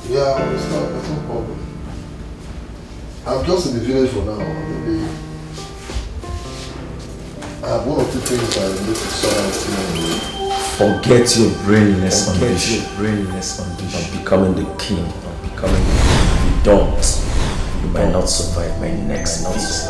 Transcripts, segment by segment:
Yeah, it's no problem. I'm just in the village for now. Maybe I have one or two things I need to sort out. Forget your brainless ambition. I'm becoming the king. I'm becoming the king. If you don't, you might not survive my next visit.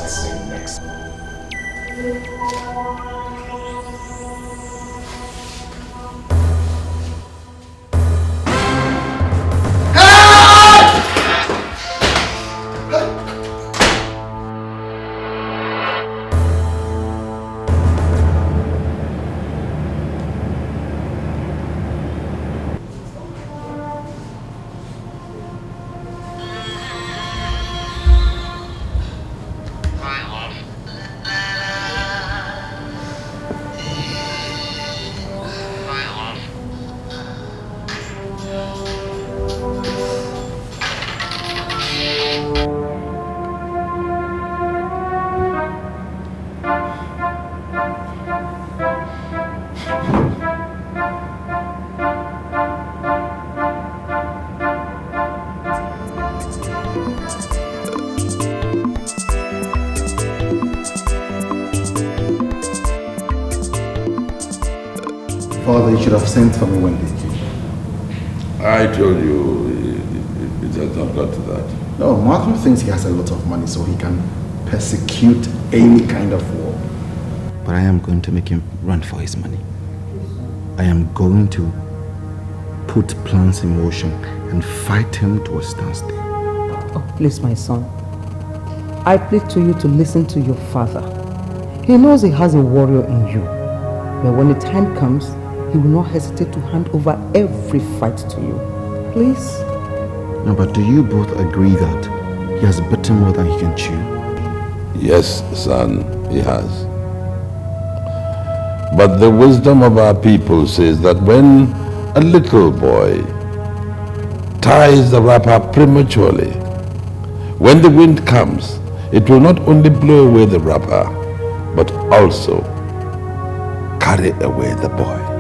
Father, you should have sent for me when they came. I told you it has not got to that. No, Marco thinks he has a lot of money so he can persecute any kind of war. But I am going to make him run for his money. I am going to put plans in motion and fight him to a standstill. Oh, please, my son. I plead to you to listen to your father. He knows he has a warrior in you. But when the time comes, he will not hesitate to hand over every fight to you. Please? No, but do you both agree that he has bitten more than he can chew? Yes, son, he has. But the wisdom of our people says that when a little boy ties the wrapper prematurely, when the wind comes, it will not only blow away the wrapper, but also carry away the boy.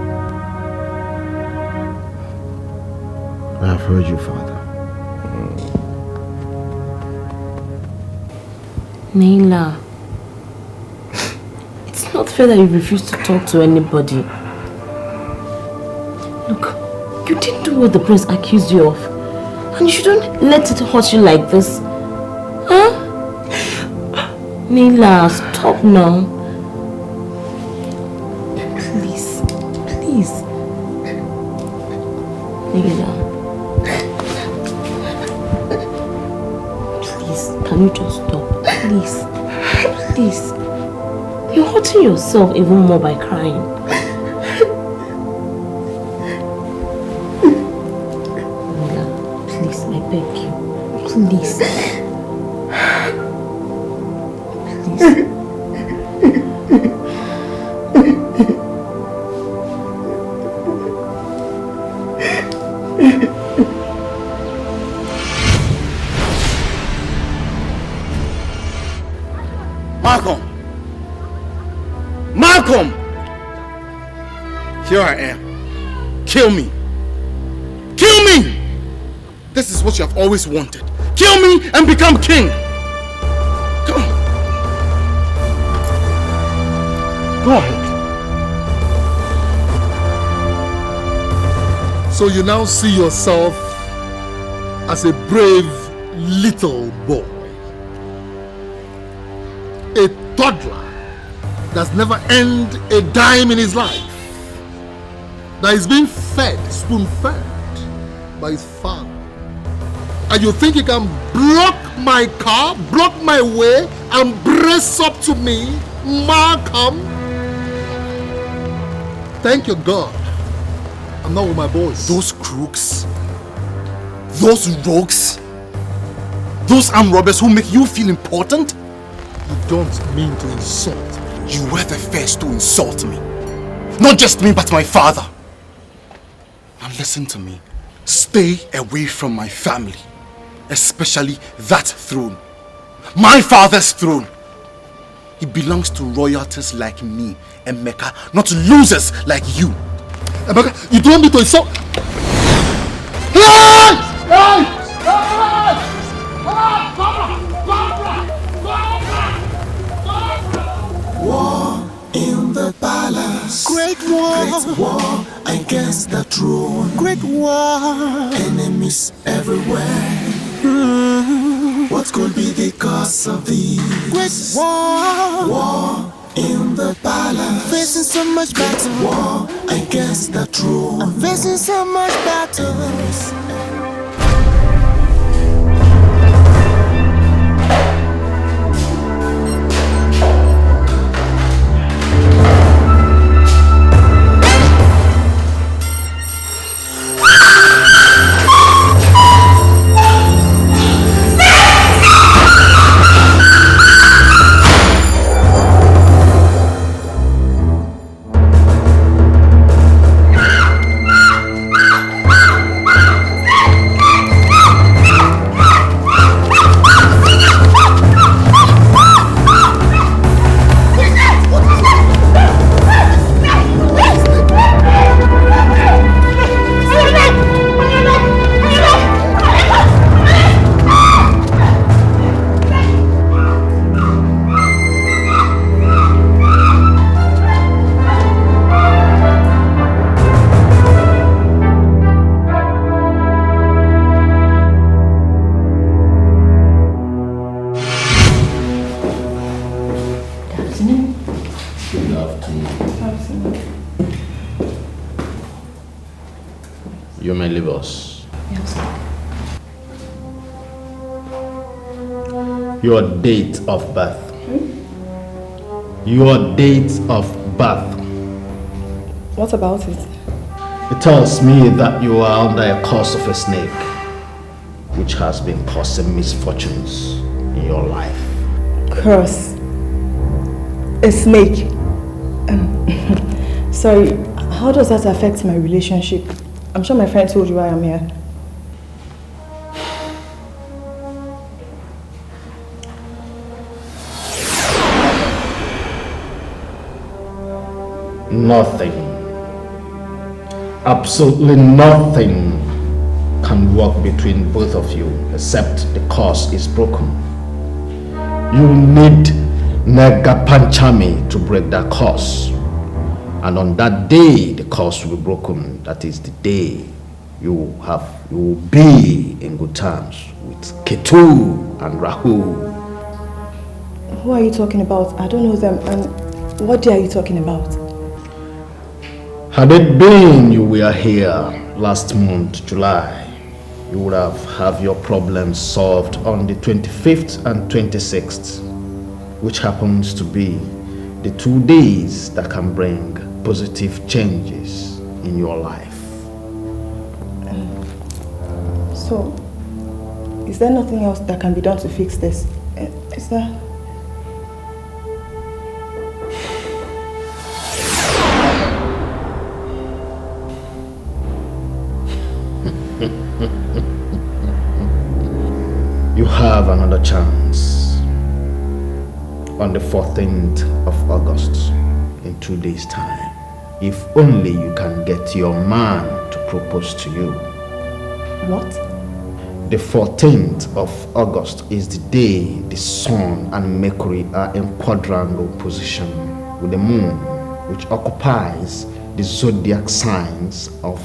I have heard you, Father. Naila, it's not fair that you refuse to talk to anybody. Look, you didn't do what the prince accused you of. And you shouldn't let it hurt you like this. Huh? Naila, stop now. Please, please. Naila. Can you just stop? Please. Please. You're hurting yourself even more by crying. Nila, please, I beg you. Please. Please. Malcolm! Here I am. Kill me. Kill me! This is what you have always wanted. Kill me and become king. Come on. Go ahead. So you now see yourself as a brave little boy. A toddler that's never earned a dime in his life. That is being fed, spoon-fed by his father. And you think you can block my car, block my way, and brace up to me, Malcolm? Thank you, God. I'm not with my boys. Those crooks, those rogues, those armed robbers who make you feel important, You don't mean to insult me. You were the first to insult me. Not just me, but my father. Now listen to me. Stay away from my family. Especially that throne. My father's throne. It belongs to royalties like me, Emeka, not losers like you. Emeka, you don't need to insult. Hey! Hey! Hey! War in the palace. Great war against the throne. Great war. Enemies everywhere. What could be the cause of these? Great war. War in the palace. Facing so much battle. War against the throne. I'm facing so much battle. Enemies. You may leave us. Yes. Your date of birth. Your date of birth. What about it? It tells me that you are under a curse of a snake, which has been causing misfortunes in your life. Curse? A snake? Sorry, how does that affect my relationship? I'm sure my friend told you why I'm here. Nothing, absolutely nothing can work between both of you except the curse is broken. You need Nagapanchami to break that curse. And on that day, the curse will be broken. That is the day you will be in good terms with Ketu and Rahu. Who are you talking about? I don't know them. And what day are you talking about? Had it been you were here last month, July, you would have your problems solved on the 25th and 26th, which happens to be the 2 days that can bring positive changes in your life. So, is there nothing else that can be done to fix this? Is there? You have another chance on the 14th of August in 2 days' time. If only you can get your man to propose to you. What? The 14th of August is the day the Sun and Mercury are in quadrangle position with the Moon, which occupies the zodiac signs of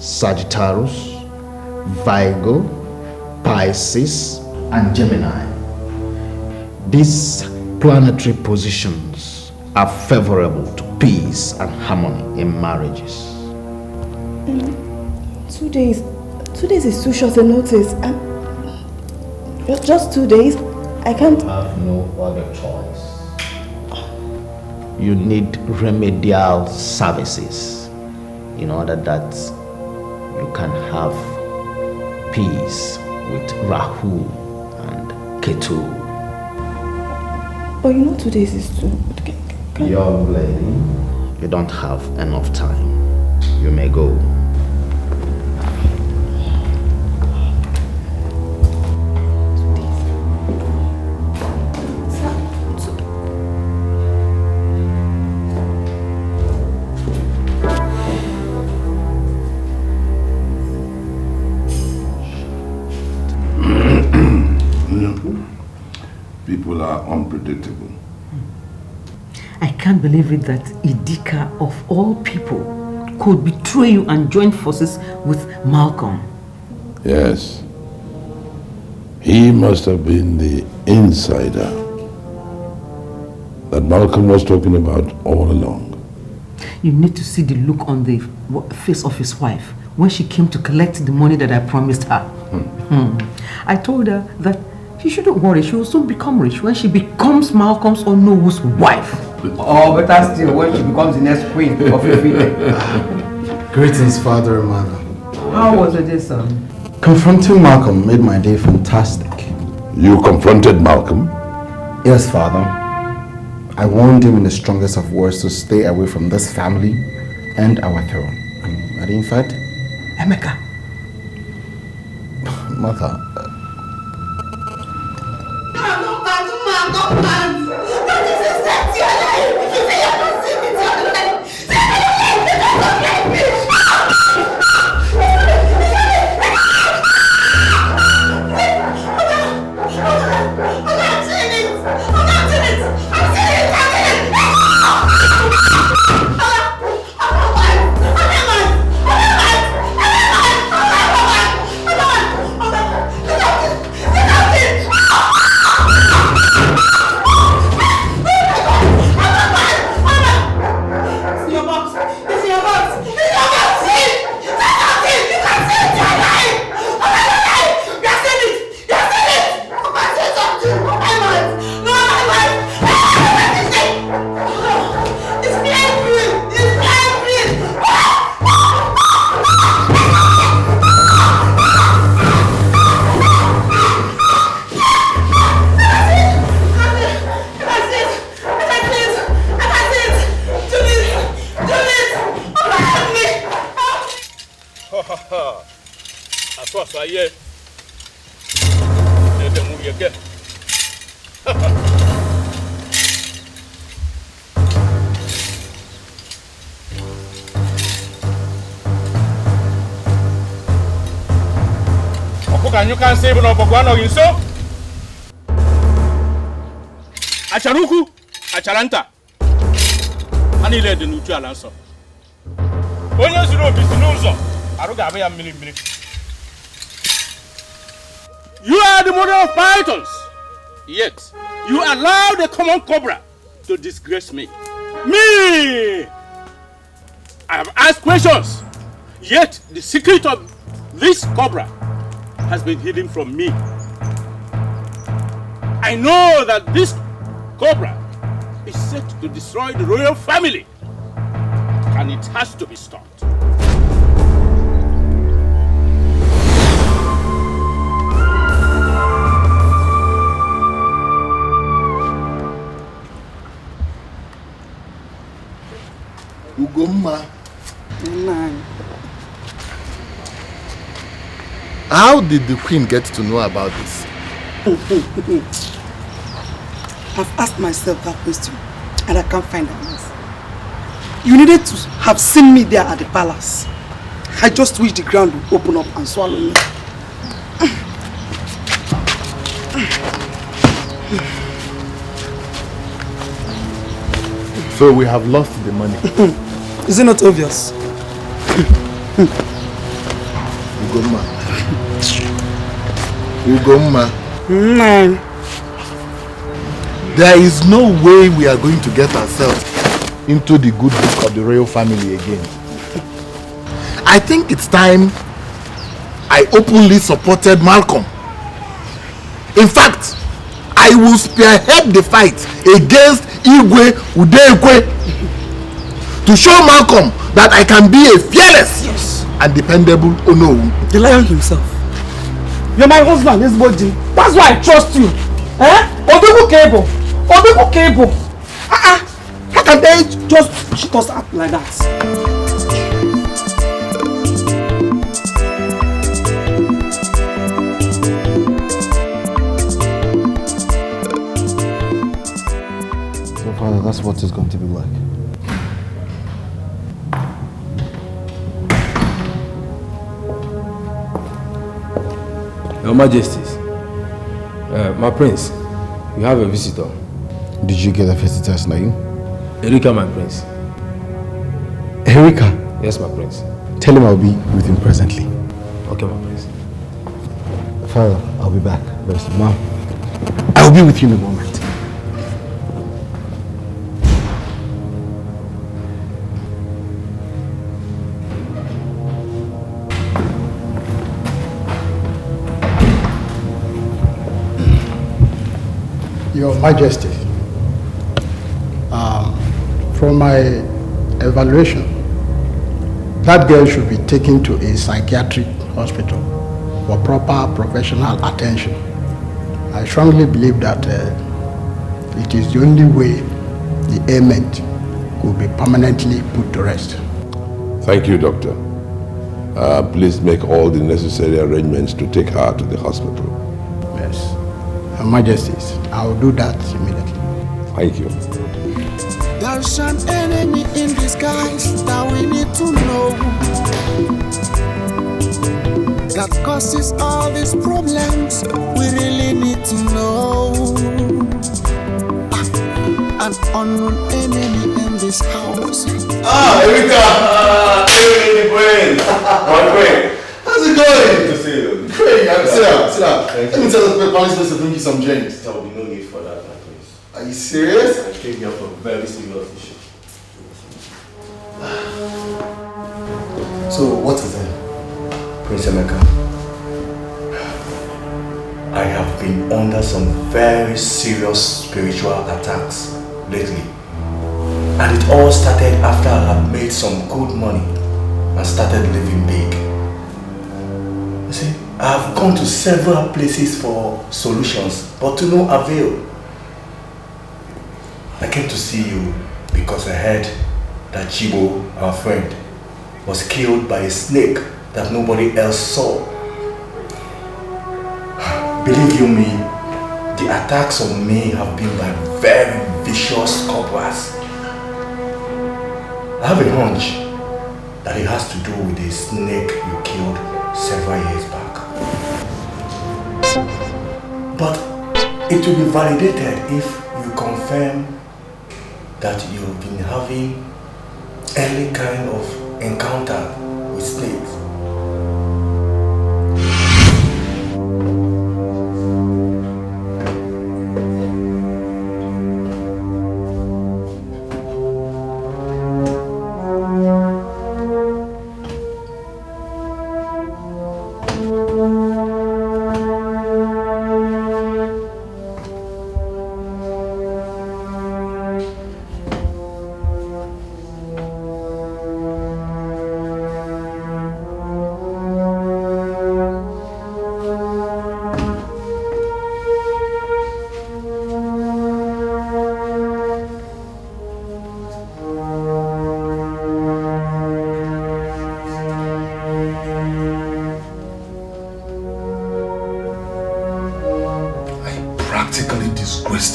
Sagittarius, Virgo, Pisces, and Gemini. These planetary positions are favorable to peace and harmony in marriages. 2 days. 2 days is too short a notice. Just 2 days? I can't. You have no other choice. You need remedial services in order that you can have peace with Rahu and Ketu. But you know 2 days is too... Young lady, you don't have enough time. You may go. People are unpredictable. I can't believe it that Idika, of all people, could betray you and join forces with Malcolm. Yes. He must have been the insider that Malcolm was talking about all along. You need to see the look on the face of his wife when she came to collect the money that I promised her. I told her that she shouldn't worry, she will soon become rich when she becomes Malcolm's Onowo's wife. Or better still, when she becomes the next queen of Ifite. Greetings, father and mother. How was it, son? Confronting Malcolm made my day fantastic. You confronted Malcolm? Yes, father. I warned him in the strongest of words to stay away from this family and our throne. And in fact... Emeka. Mother... You can't save no Bogwano in so Acharuku, Acharanta. Honey led the neutral answer. When you see no business, Aruga mini. You are the mother of pythons, yet you allow the common cobra to disgrace me. Me! I have asked questions, yet the secret of this cobra has been hidden from me. I know that this cobra is set to destroy the royal family, and it has to be stopped. Ugomma. How did the queen get to know about this? I've asked myself that question and I can't find an answer. You needed to have seen me there at the palace. I just wish the ground would open up and swallow me. So we have lost the money. Is it not obvious? Ugomma. There is no way we are going to get ourselves into the good book of the royal family again. I think it's time I openly supported Malcolm. In fact, I will spearhead the fight against Igwe Udekwe to show Malcolm that I can be a fearless and dependable Onowu. The lion himself. You're my husband, this body. That's why I trust you. Eh? Odugu Cable. Odebo cable. How can they just cheat us out like that? Father, that's what it's going to be like. Your Majesties, my prince, you have a visitor. Did you get a visitor's name? Erika, my prince. Erika? Yes, my prince. Tell him I'll be with him presently. Okay, my prince. Father, I'll be back very soon. Mom, I'll be with you in a moment. Your Majesty, from my evaluation, that girl should be taken to a psychiatric hospital for proper professional attention. I strongly believe that it is the only way the ailment could be permanently put to rest. Thank you, Doctor. Please make all the necessary arrangements to take her to the hospital. Yes. Your Majesties, I will do that immediately. Thank you. There's an enemy in disguise that we need to know, that causes all these problems. We really need to know. An unknown enemy in this house. Erika! Hey, Queen! My queen! How's it going? Good to see you. Great, sit down. Let me tell the police to bring you some drinks. There will be no need for that, my prince. Are you serious? I came here for a very serious issue. So, what is it? Prince Emeka, I have been under some very serious spiritual attacks lately. And it all started after I had made some good money and started living big. You see, I have gone to several places for solutions, but to no avail. I came to see you because I heard that Chibo, our friend, was killed by a snake that nobody else saw. Believe you me, the attacks on me have been by very vicious cobras. I have a hunch that it has to do with the snake you killed several years back. But it will be validated if you confirm that you've been having any kind of encounter with snakes.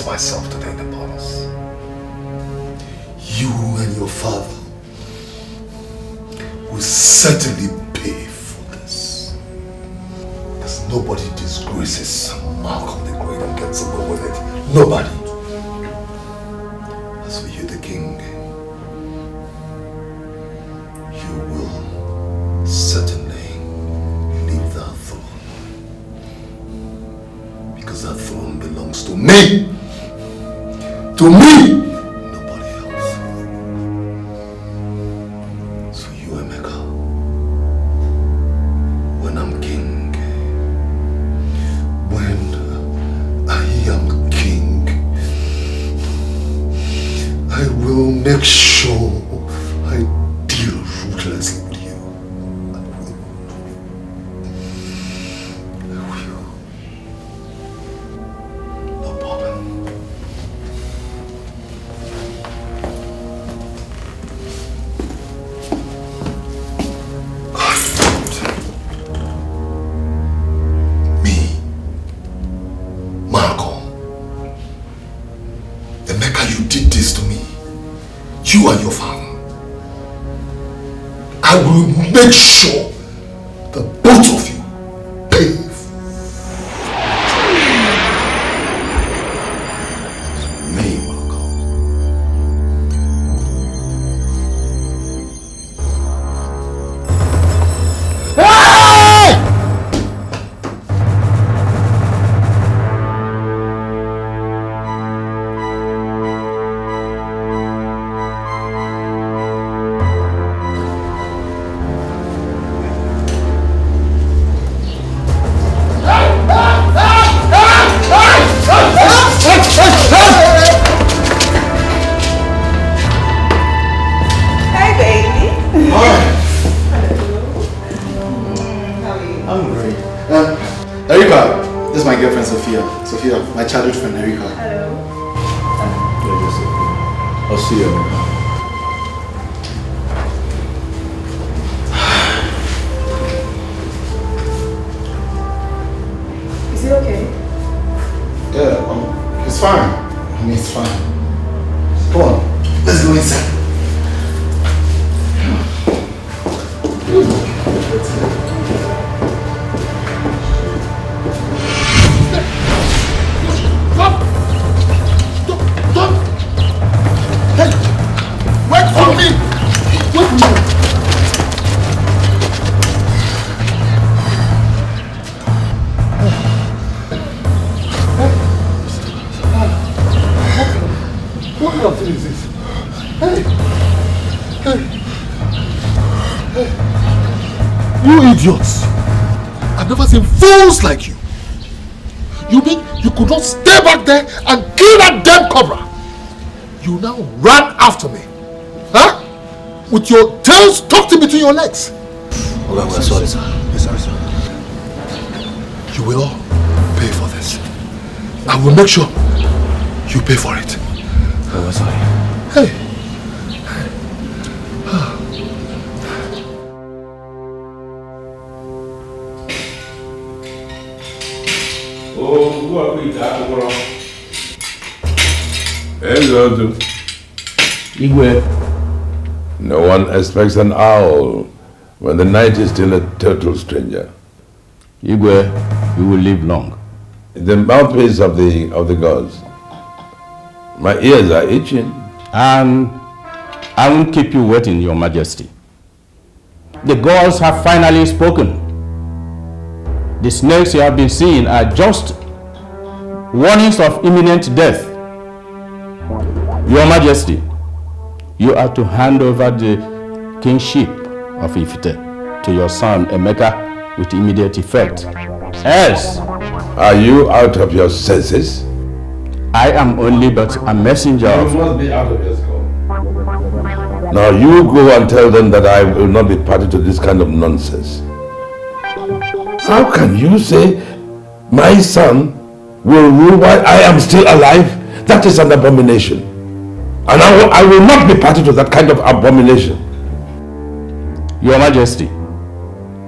Myself today in the palace. You and your father will certainly pay for this. Because nobody disgraces Malcolm the Great and gets away with it. Nobody. As for you, the king, you will certainly leave that throne. Because that throne belongs to me. To me! Nobody else. So you, Emeka, when I'm king, when I am king, I will make sure I deal ruthlessly with you. I will. No problem. you and your father. I will make sure that both of you pay. My childhood friend, Erika. Hello. I'll see you. Is he okay? Yeah, he's fine. I mean, he's fine. Come on, let's go inside. Idiots! I've never seen fools like you. You mean you could not stay back there and kill that damn cobra? You now ran after me, huh? With your tails tucked in between your legs. Okay, well, sorry, sir. Yes, sorry, sir. You will all pay for this. I will make sure you pay for it. Oh, well, sorry. Hey. Igwe. No one expects an owl when the night is still a total stranger. Igwe, you will live long. The mouthpiece of the gods. My ears are itching. And I won't keep you waiting, Your Majesty. The gods have finally spoken. The snakes you have been seeing are just warnings of imminent death. Your Majesty, you are to hand over the kingship of Ifite to your son Emeka with immediate effect. Else, are you out of your senses? I am only but a messenger of... You must be out of your skull. Now you go and tell them that I will not be party to this kind of nonsense. How can you say my son will rule while I am still alive? That is an abomination. And I will not be party to that kind of abomination. Your Majesty,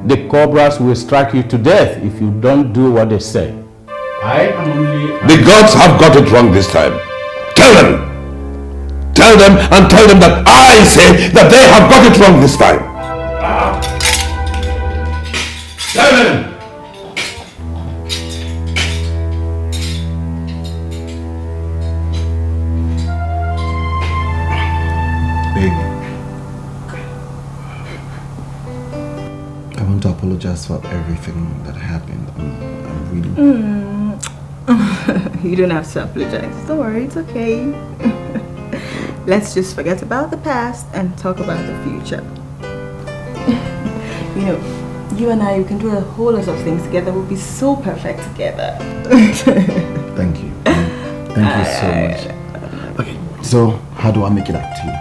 the cobras will strike you to death if you don't do what they say. I am only... The gods have got it wrong this time. Tell them! Tell them and tell them that I say that they have got it wrong this time. Tell them! I want to apologize for everything that happened. I'm really... You don't have to apologize. Don't worry, it's okay. Let's just forget about the past and talk about the future. You know, you and I, we can do a whole lot of things together. We'll be so perfect together. Thank you. Thank you so much. Okay, so how do I make it up to you?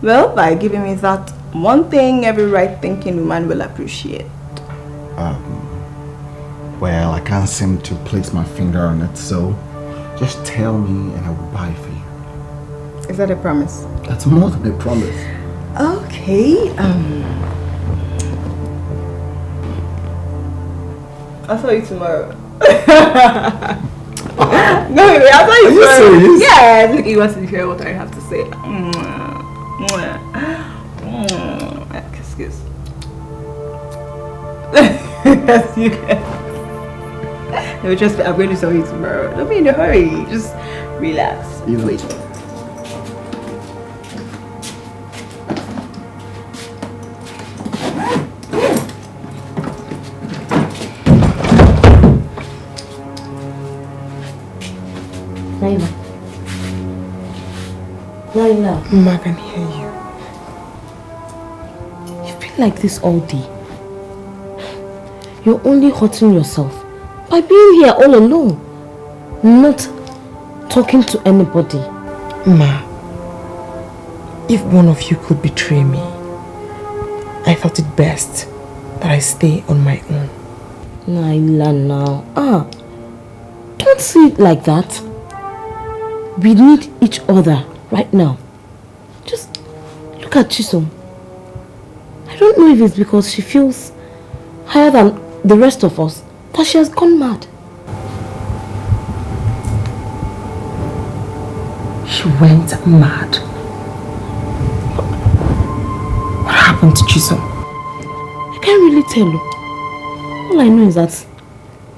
Well, by giving me that one thing every right-thinking woman will appreciate. Well, I can't seem to place my finger on it, so just tell me and I will buy it for you. Is that a promise? That's more than a promise. Okay, I'll tell you tomorrow. No, wait, I thought you Are you serious? Yeah, look, you want to hear what I have to say. Excuse. Yes, you can. No, trust me, I'm going to tell you tomorrow. Don't be in a hurry. Just relax. Wait. Naila. Mama, I can hear you. You've been like this all day. You're only hurting yourself by being here all alone, not talking to anybody. Ma, if one of you could betray me, I thought it best that I stay on my own. Naila now. Don't see it like that. We need each other right now. Just look at Chisom. I don't know if it's because she feels higher than the rest of us that she has gone mad. She went mad. What happened to Chisom? I can't really tell you. All I know is that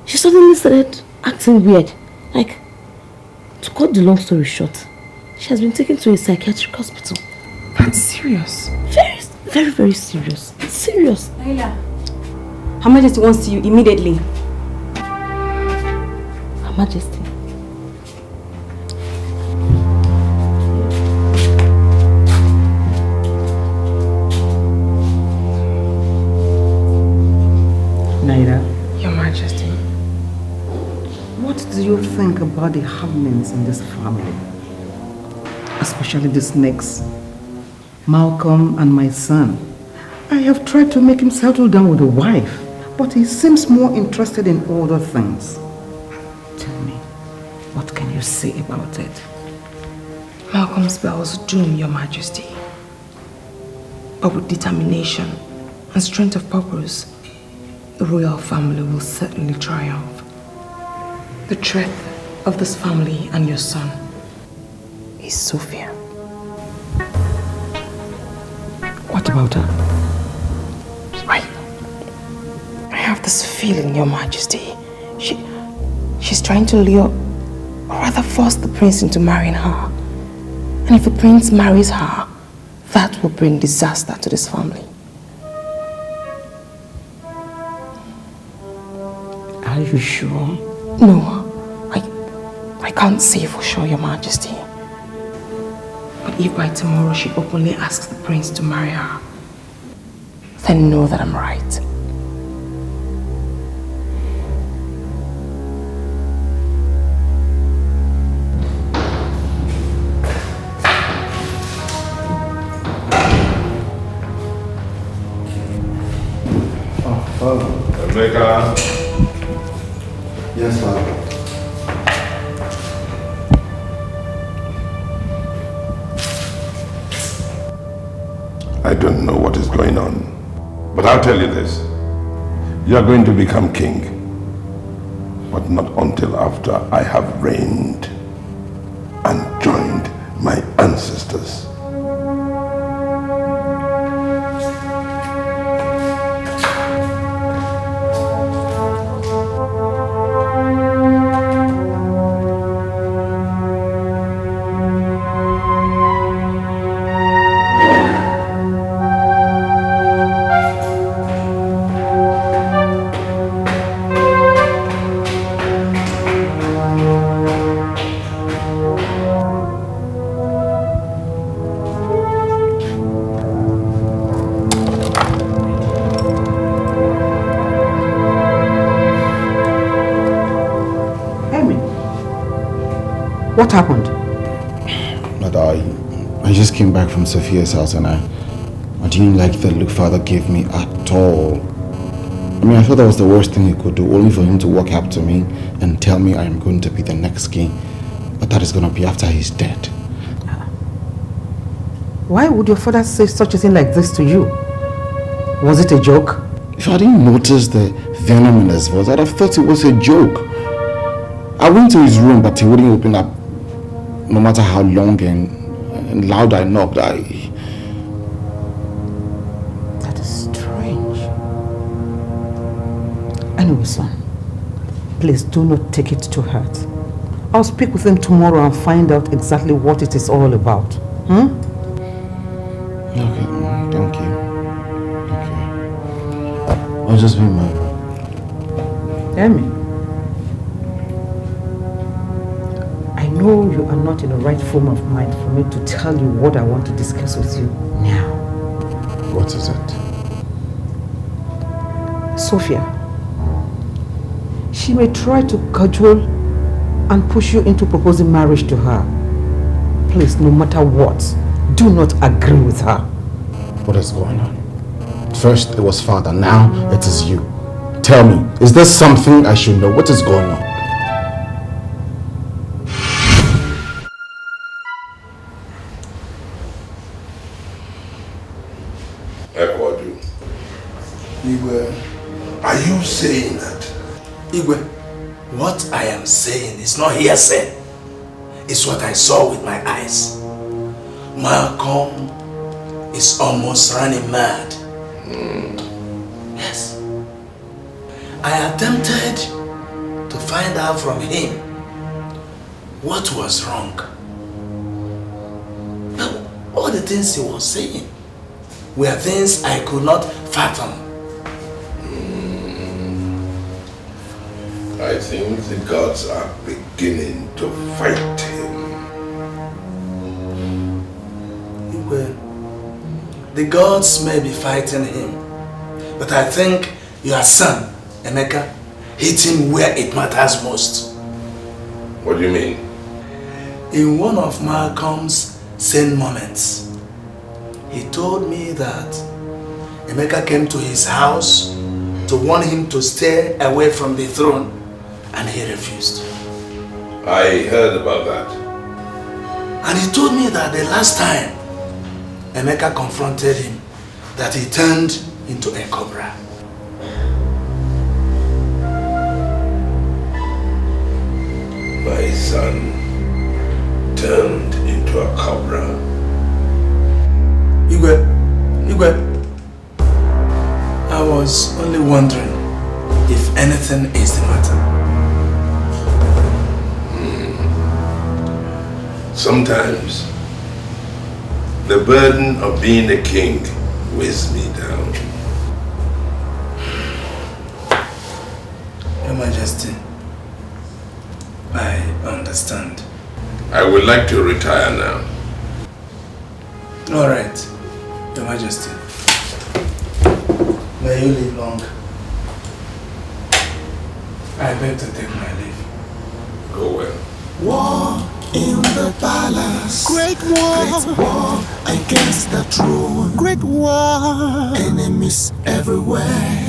she suddenly started acting weird. Like, to cut the long story short, she has been taken to a psychiatric hospital. That's serious. Very, very, very serious. Serious. Naila, Her Majesty wants you immediately. Her Majesty. Naira. Your Majesty. What do you think about the happenings in this family? Especially the Snakes, Malcolm and my son. I have tried to make him settle down with a wife, but he seems more interested in other things. Tell me, what can you say about it? Malcolm spells doom, Your Majesty. But with determination and strength of purpose, the royal family will certainly triumph. The threat of this family and your son is Sophia. What about her? I have this feeling, Your Majesty. She's trying to lure, or rather force the prince into marrying her. And if the prince marries her, that will bring disaster to this family. Are you sure? No, I can't say for sure, Your Majesty. But if by tomorrow she openly asks the prince to marry her, then know that I'm right. Rebecca. Yes, Father. I don't know what is going on, but I'll tell you this. You are going to become king, but not until after I have reigned and joined my ancestors. What happened? But I just came back from Sophia's house and I didn't like the look father gave me at all. I mean, I thought that was the worst thing he could do, only for him to walk up to me and tell me I am going to be the next king. But that is going to be after he's dead. Why would your father say such a thing like this to you? Was it a joke? If I didn't notice the venom in his voice, I'd have thought it was a joke. I went to his room, but he wouldn't open up. No matter how long and loud I knocked, That is strange. Anyway, son, please do not take it to heart. I'll speak with him tomorrow and find out exactly what it is all about. Okay, thank you. I'll just be my... Amy, I know you are not in the right frame of mind for me to tell you what I want to discuss with you now. What is it? Sophia, she may try to cajole and push you into proposing marriage to her. Please, no matter what, do not agree with her. What is going on? First it was father, now it is you. Tell me, is there something I should know? What is going on? Ekwadu, Igwe, are you saying that? Igwe, what I am saying is not hearsay. It's what I saw with my eyes. Malcolm is almost running mad. Yes. I attempted to find out from him what was wrong. But all the things he was saying were things I could not fathom. I think the gods are beginning to fight him. The gods may be fighting him, but I think your son, Emeka, hit him where it matters most. What do you mean? In one of Malcolm's sane moments, he told me that Emeka came to his house to warn him to stay away from the throne, and he refused. I heard about that. And he told me that the last time Emeka confronted him, that he turned into a cobra. My son turned into a cobra. Igwe, I was only wondering if anything is the matter. Sometimes the burden of being a king weighs me down. Your Majesty, I understand. I would like to retire now. All right, Your Majesty. May you live long. I beg to take my leave. Go well. War in the palace. Great war against the throne. Great war. Enemies everywhere.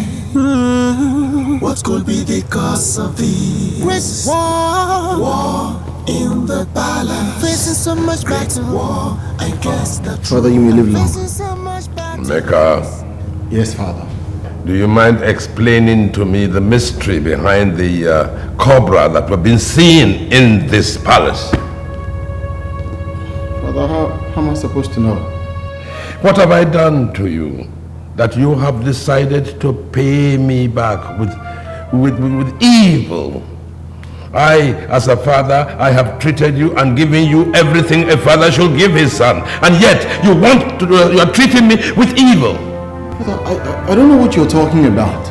What could be the cause of this? Great war. War in the palace. Facing so much battle. War against the throne. Father, you may live long. Mecca. Yes, Father. Do you mind explaining to me the mystery behind the cobra that we've been seeing in this palace? Father, how am I supposed to know? What have I done to you that you have decided to pay me back with evil? I, as a father, I have treated you and given you everything a father should give his son, and yet you are treating me with evil. Father, I don't know what you're talking about.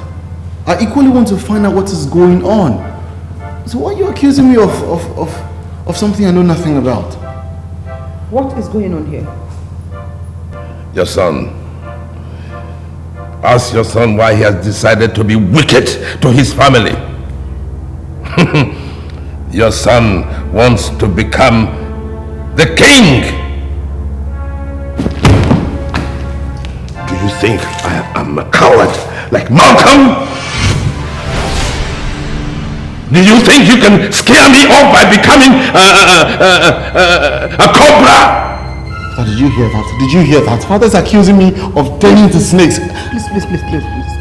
I equally want to find out what is going on. So why are you accusing me of something I know nothing about? What is going on here? Your son. Ask your son why he has decided to be wicked to his family. Your son wants to become the king. Do you think I am a coward like Malcolm? Do you think you can scare me off by becoming a cobra? Father, did you hear that? Did you hear that? Father's accusing me of turning into snakes.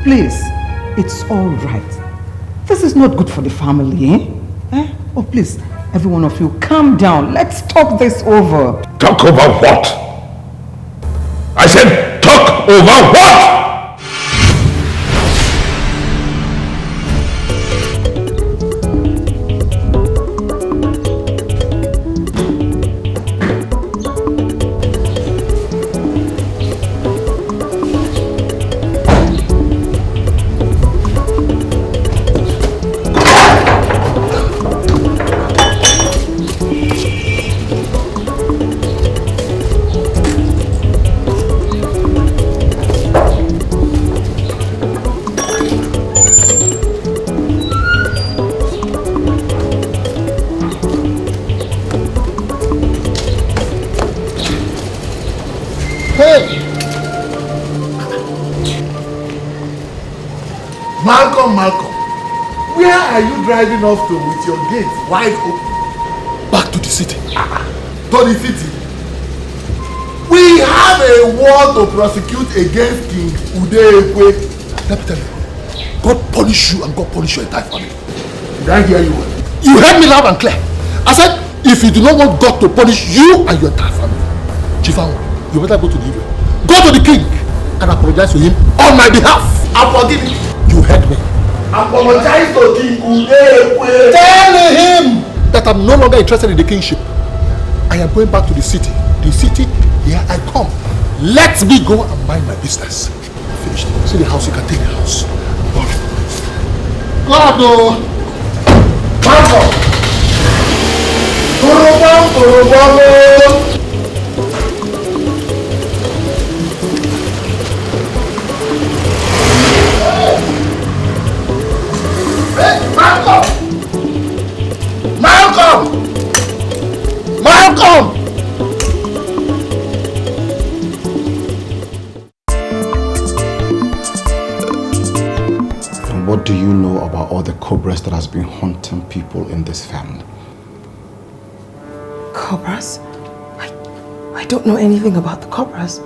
Please. It's all right. This is not good for the family, eh? Oh, please, every one of you, calm down. Let's talk this over. Talk over what? I said talk over what? Malcolm, where are you driving off to with your gates wide open? Back to the city. To the city? We have a war to prosecute against King Udekwe. Let me tell you, God punish you and God punish your entire family. Did I hear you well? You heard me loud and clear. I said, if you do not want God to punish you and your entire family, Chifawo, you better go to the evil. Go to the king and apologize to him on my behalf. I'm forgiving you. You heard me. Apologize to King Udekwe. Tell him that I'm no longer interested in the kingship. I am going back to the city. The city, here I come. Let me go and mind my business. Finished. See the house, you can take the house. God, no. Malcolm. Kurubam. Malcolm! And what do you know about all the cobras that has been haunting people in this family? Cobras? I don't know anything about the cobras.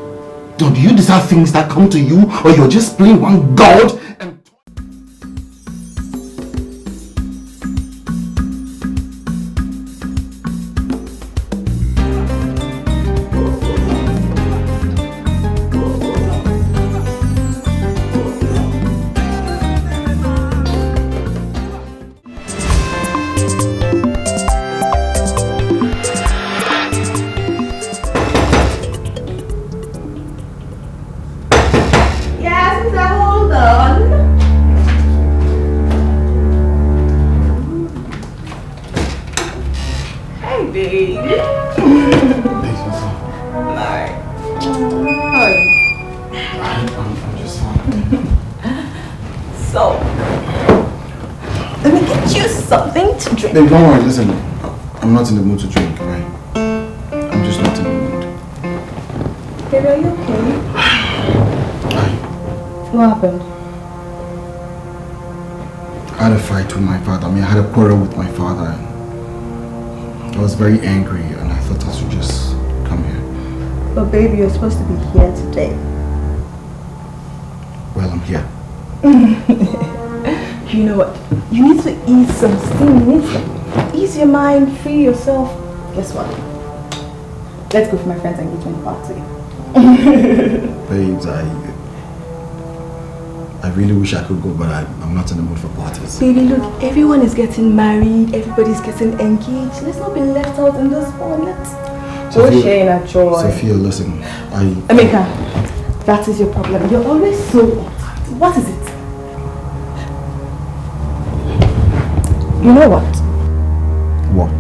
Do you deserve things that come to you, or you're just playing one god? Babe, don't worry, listen. I'm not in the mood to drink, right? I'm just not in the mood. Baby, are you okay? Hi. What happened? I had a fight with my father. I had a quarrel with my father. I was very angry and I thought I should just come here. But baby, you're supposed to be here today. Well, I'm here. You know what? You need to ease some steam. You need to ease your mind, free yourself. Guess what? Let's go for my friend's engagement party. Babes, I really wish I could go, but I'm not in the mood for parties. Baby, look, everyone is getting married, everybody's getting engaged. Let's not be left out in this one. Let's go share in our joy. Sophia, listen, Emeka, that is your problem. You're always so uptight. What is it? You know what? What?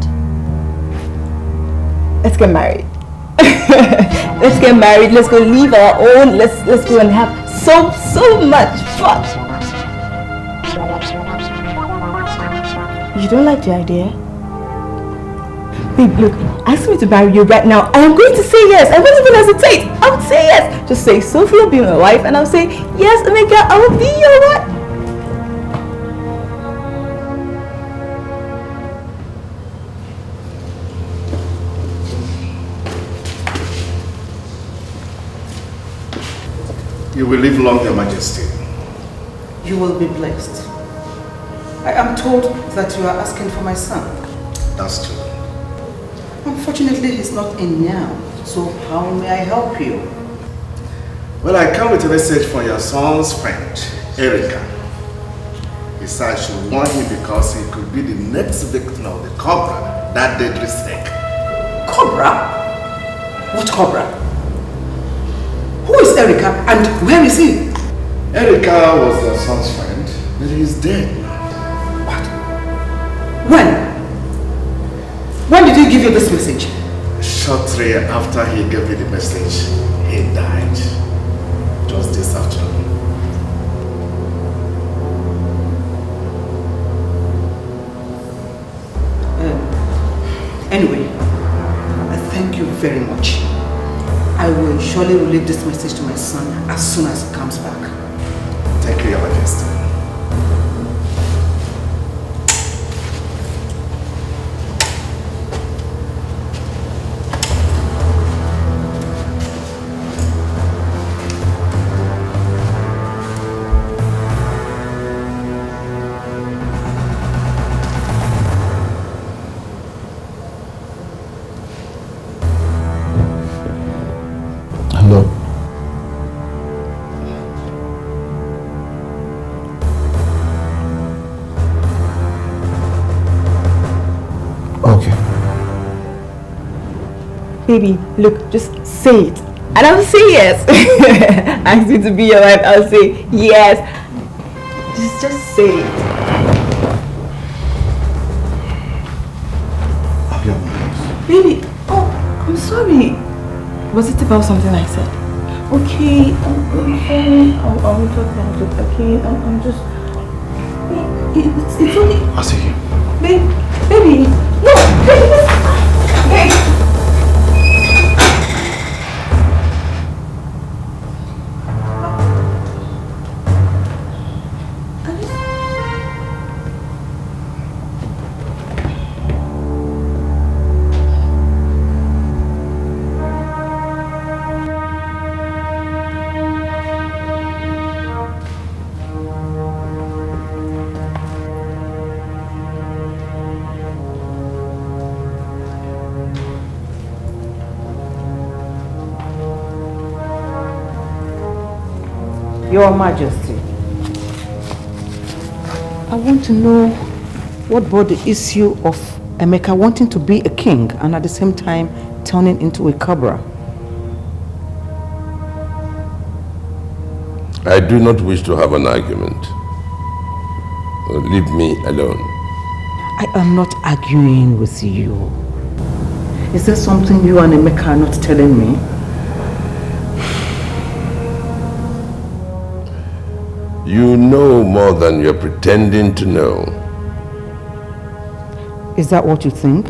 Let's get married. Let's get married. Let's go leave our own. Let's go and have so much fun. You don't like the idea? Babe, look, ask me to marry you right now. I am going to say yes. I won't even hesitate. I would say yes. Just say, Sophia, be my wife. And I'll say, yes, Emeka, I will be your wife. You will live long, Your Majesty. You will be blessed. I am told that you are asking for my son. That's true. Unfortunately, he's not in now. So how may I help you? Well, I come with a message from your son's friend, Erica. He said I should warn him because he could be the next victim of the COBRA, that deadly snake. COBRA? What COBRA? Who is Erica and where is he? Erica was your son's friend, but he's dead now. When? When did he give you this message? Shortly after he gave me the message, he died. Just this afternoon. Anyway, I thank you very much. I will surely relay this message to my son as soon as he comes back. Thank you, Your Majesty. Hello. Okay. Baby, look, just say it. And I'll say yes. Ask me to be your wife, I'll say yes. Just say it. Baby, oh, I'm sorry. Was it about something I said? Okay, I'm sorry. I will talk about it. Okay, I'm just... It's only... I'll see you. Baby, no, baby. Your Majesty, I want to know what brought the issue of Emeka wanting to be a king and at the same time turning into a COBRA. I do not wish to have an argument. Leave me alone. I am not arguing with you. Is there something you and Emeka are not telling me? You know more than you're pretending to know. Is that what you think?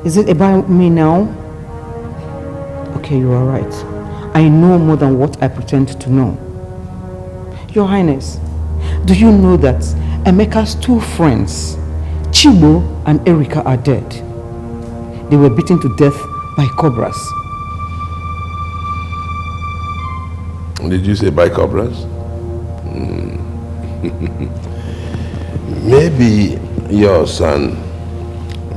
Is it about me now? Okay, you are right. I know more than what I pretend to know. Your Highness, do you know that Emeka's two friends, Chibo and Erica, are dead? They were beaten to death by COBRAs. Did you say by COBRAs? Maybe your son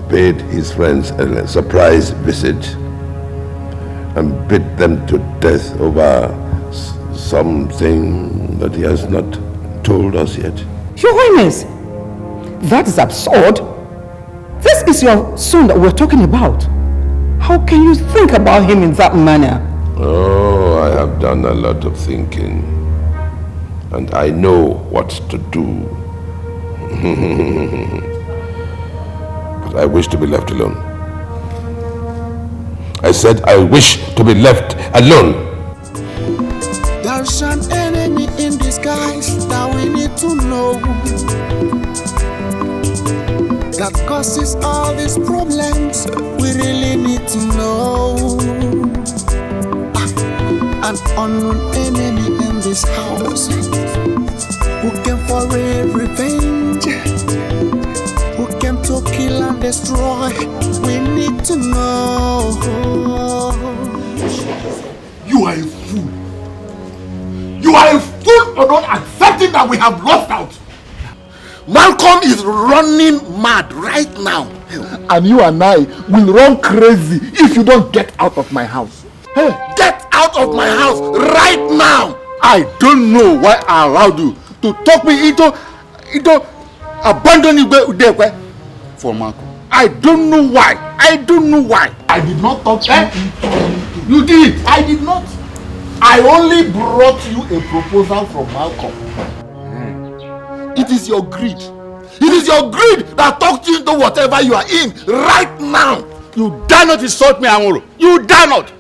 paid his friends a surprise visit and beat them to death over something that he has not told us yet. Your Highness, that is absurd. This is your son that we're talking about. How can you think about him in that manner? Oh, I have done a lot of thinking. And I know what to do. But I wish to be left alone. I said I wish to be left alone. There's an enemy in disguise that we need to know, that causes all these problems. We really need to know. An unknown enemy in this house, who came for a revenge, who came to kill and destroy. We need to know. You are a fool. You are a fool for not accepting that we have lost out. Malcolm is running mad right now. And you and I will run crazy if you don't get out of my house. Hey, get out of my house right now! I don't know why I allowed you to talk me into abandoning Udekwe for Marco. I don't know why. I don't know why. I did not talk you into anything. You did. I did not. I only brought you a proposal from Malcolm. It is your greed. It is your greed that talked you into whatever you are in right now. You dare not insult me, Amoro. You dare not.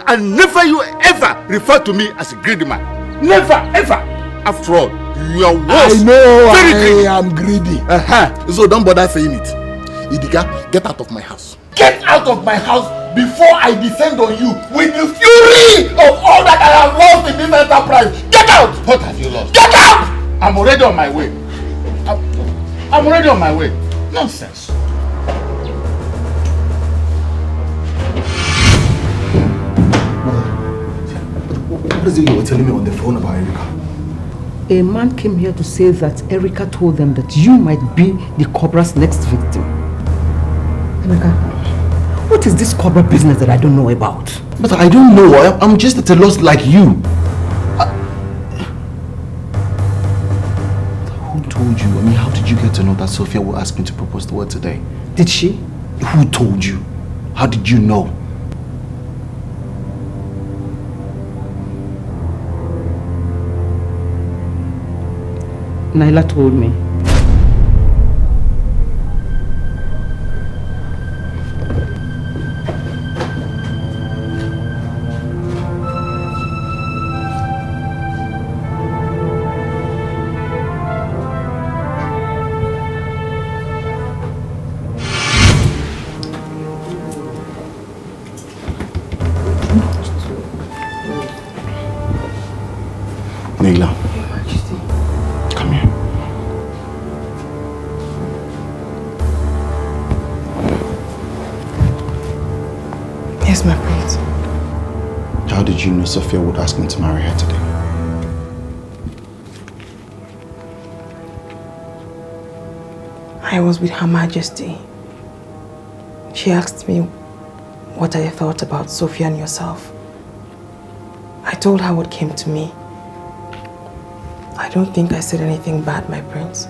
And never you ever refer to me as a greedy man. Never, ever. After all, you are worse. I know very greedy. I am greedy. So don't bother saying it. Idiga, get out of my house. Get out of my house before I descend on you with the fury of all that I have lost in this enterprise. Get out! What have you lost? Get out! I'm already on my way. I'm already on my way. Nonsense. What is it you were telling me on the phone about Erica? A man came here to say that Erica told them that you might be the COBRA's next victim. Emeka, what is this COBRA business that I don't know about? But I don't know. I'm just at a loss like you. Who told you? I mean, how did you get to know that Sophia will ask me to propose the word today? Did she? Who told you? How did you know? Naila told me. Naila. Come here. Yes, my prince. How did you know Sophia would ask me to marry her today? I was with Her Majesty. She asked me what I thought about Sophia and yourself. I told her what came to me. I don't think I said anything bad, my prince.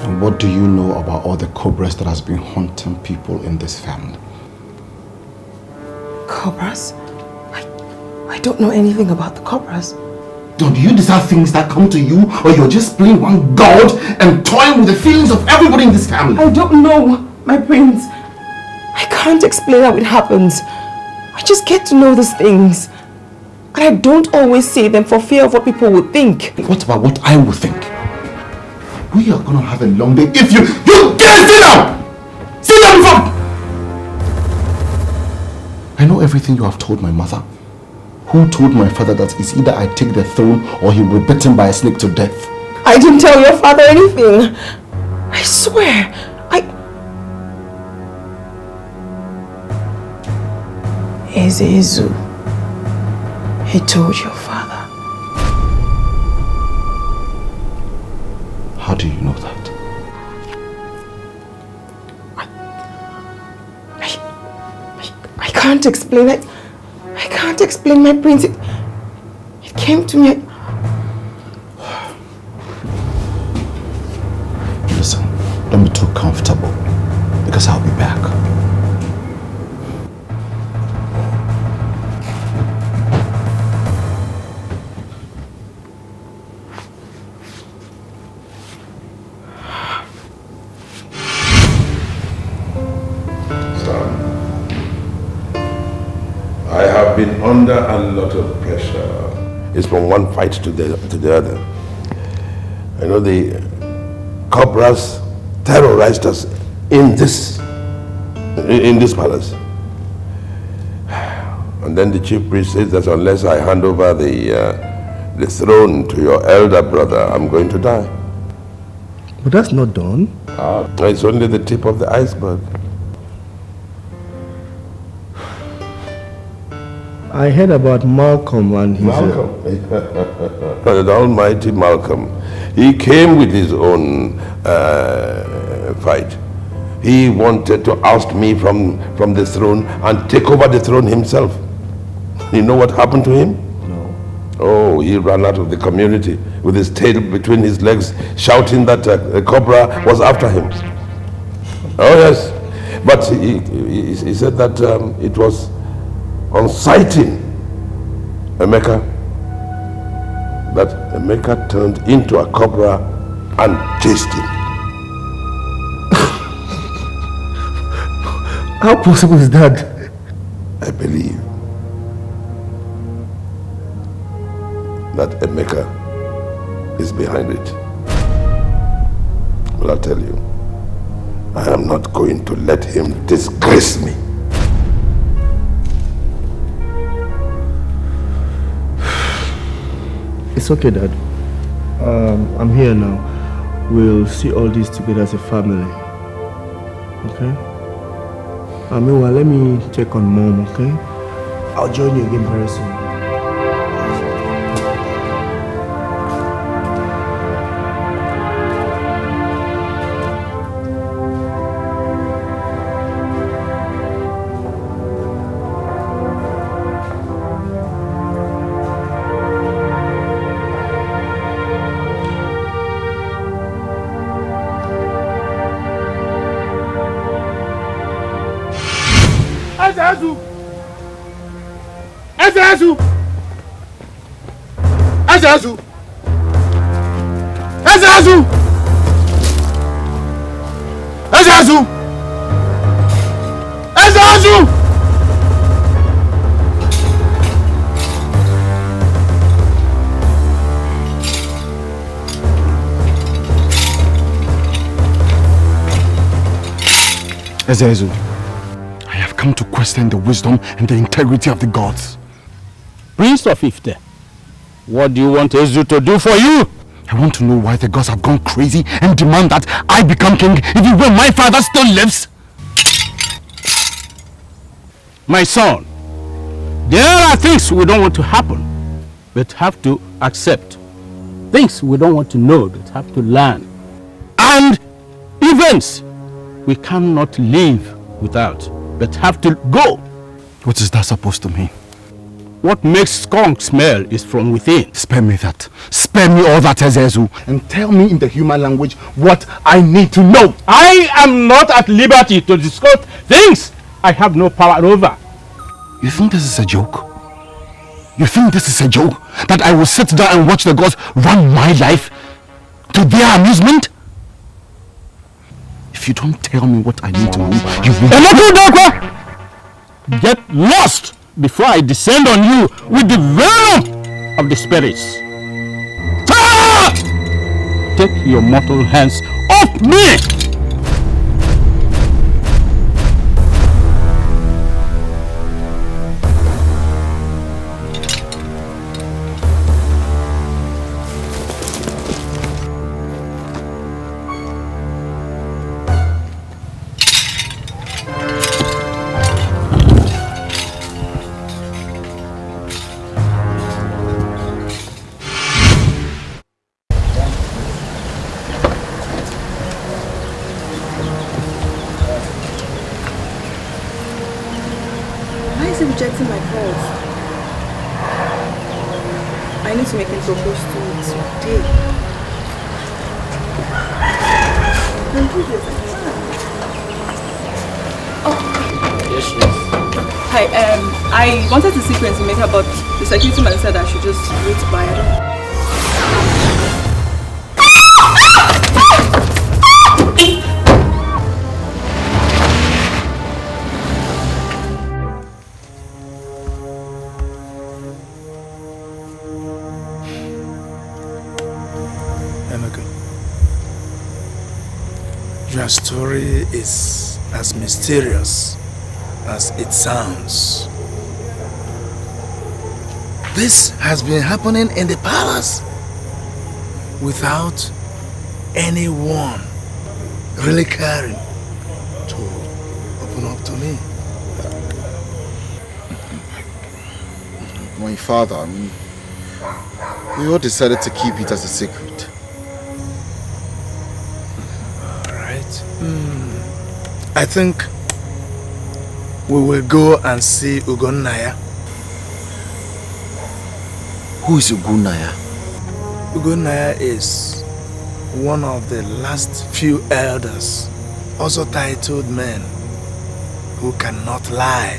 And what do you know about all the cobras that has been haunting people in this family? Cobras? I don't know anything about the cobras. Do you deserve things that come to you, or you're just playing one god and toying with the feelings of everybody in this family? I don't know, my prince. I can't explain how it happens. I just get to know these things. And I don't always say them for fear of what people would think. What about what I would think? We are gonna have a long day if you can't sit down! Sit down before! I know everything you have told my mother. Who told my father that it's either I take the throne or he will be bitten by a snake to death? I didn't tell your father anything. I swear. Ezezu, he told your father. How do you know that? I can't explain it. I can't explain, my prince. It came to me. Listen, don't be too comfortable, because I'll be back. I have been under a lot of pressure. It's from one fight to the other. I know the cobras terrorized us in this palace. And then the chief priest says that unless I hand over the throne to your elder brother, I'm going to die. But that's not done. It's only the tip of the iceberg. I heard about Malcolm and his... Malcolm? The almighty Malcolm. He came with his own fight. He wanted to oust me from the throne and take over the throne himself. You know what happened to him? No. Oh, he ran out of the community with his tail between his legs, shouting that a cobra was after him. Oh yes, but he said that it was on sighting Emeka that Emeka turned into a cobra and chased him. How possible is that? I believe that Emeka is behind it. But I'll tell you, I am not going to let him disgrace me. It's okay, Dad. I'm here now. We'll see all this together as a family. Okay? Meanwhile, let me check on Mom, okay? I'll join you again very soon. Ezeazu! Ezeazu! Ezeazu! Ezeazu! Ezeazu! Ezeazu, I have come to question the wisdom and the integrity of the gods. Prince of Ifte, what do you want Ezu to do for you? I want to know why the gods have gone crazy and demand that I become king even when my father still lives. My son, there are things we don't want to happen, but have to accept. Things we don't want to know, but have to learn. And events we cannot live without, but have to go. What is that supposed to mean? What makes skunk smell is from within. Spare me that. Spare me all that, Ezeazu. And tell me in the human language what I need to know. I am not at liberty to discuss things I have no power over. You think this is a joke? You think this is a joke? That I will sit down and watch the gods run my life to their amusement? If you don't tell me what I need to know, you will... Get lost before I descend on you with the venom of the spirits. Ah! Take your mortal hands off me! Rejecting my calls. I need to make him propose to me today. Yes, yes. Hi, I wanted to sequence to make her, but the security man said I should just wait by her. Your story is as mysterious as it sounds. This has been happening in the palace without anyone really caring to open up to me. My father, we all decided to keep it as a secret. I think we will go and see Ugonnaya. Who is Ugonnaya? Ugonnaya is one of the last few elders, also titled men, who cannot lie.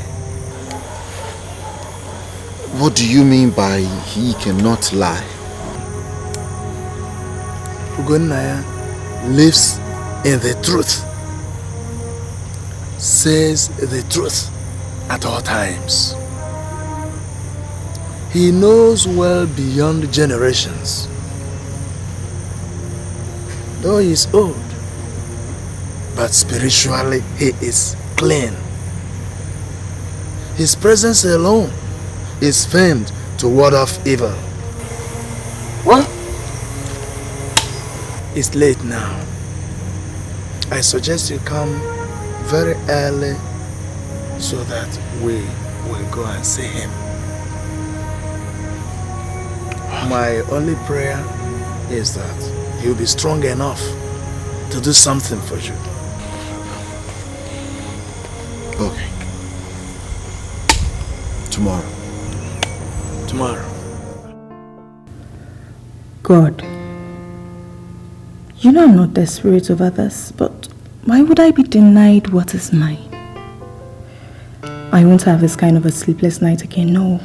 What do you mean by he cannot lie? Ugonnaya lives in the truth, says the truth at all times. He knows well beyond generations. Though he is old, but spiritually he is clean. His presence alone is famed to ward off evil. What? It's late now. I suggest you come very early so that we will go and see him. My only prayer is that he'll be strong enough to do something for you. Okay. Tomorrow. Tomorrow. God, you know I'm not desperate over this, but why would I be denied what is mine? I won't have this kind of a sleepless night again, no.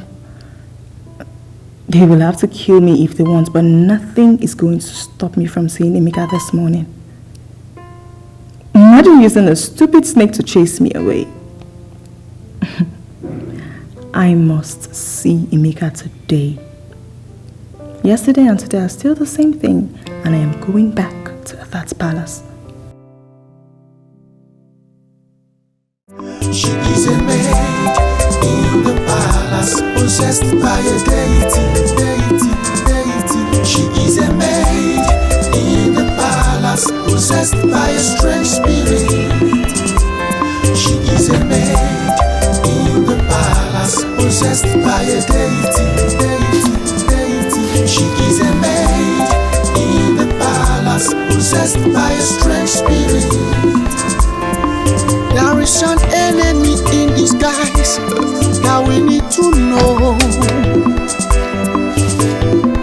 They will have to kill me if they want, but nothing is going to stop me from seeing Emeka this morning. Imagine using a stupid snake to chase me away. I must see Emeka today. Yesterday and today are still the same thing, and I am going back to that palace. She is a maid in the palace, possessed by a deity. She is a maid in the palace, possessed by a strange spirit. She is a maid in the palace, possessed by a deity. She is a maid in the palace, possessed by a strange spirit. There is an enemy in disguise that we need to know,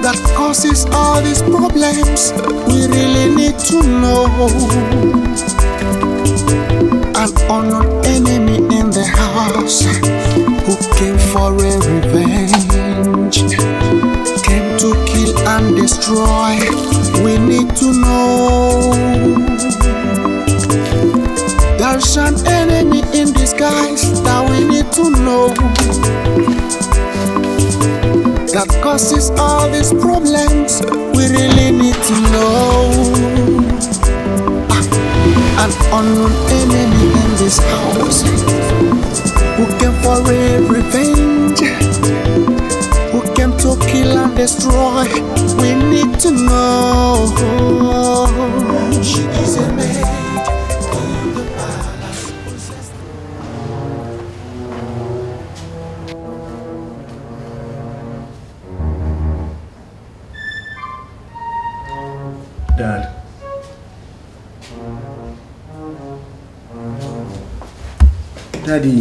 that causes all these problems. We really need to know. An unknown enemy in the house who came for a revenge, came to kill and destroy. We need to know. There's an enemy in disguise that we need to know, that causes all these problems. We really need to know. An unknown enemy in this house who came for a revenge, who came to kill and destroy. We need to know. She is a maid. Dad. Daddy,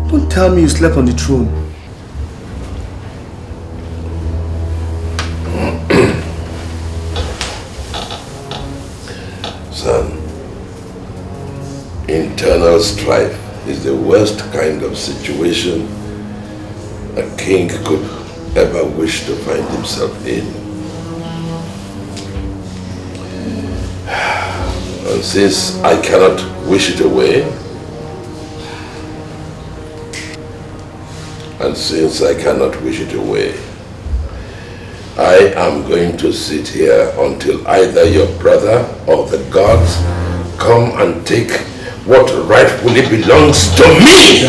don't tell me you slept on the throne. Son, internal strife is the worst kind of situation a king could ever wish to find himself in. And since I cannot wish it away, I am going to sit here until either your brother or the gods come and take what rightfully belongs to me!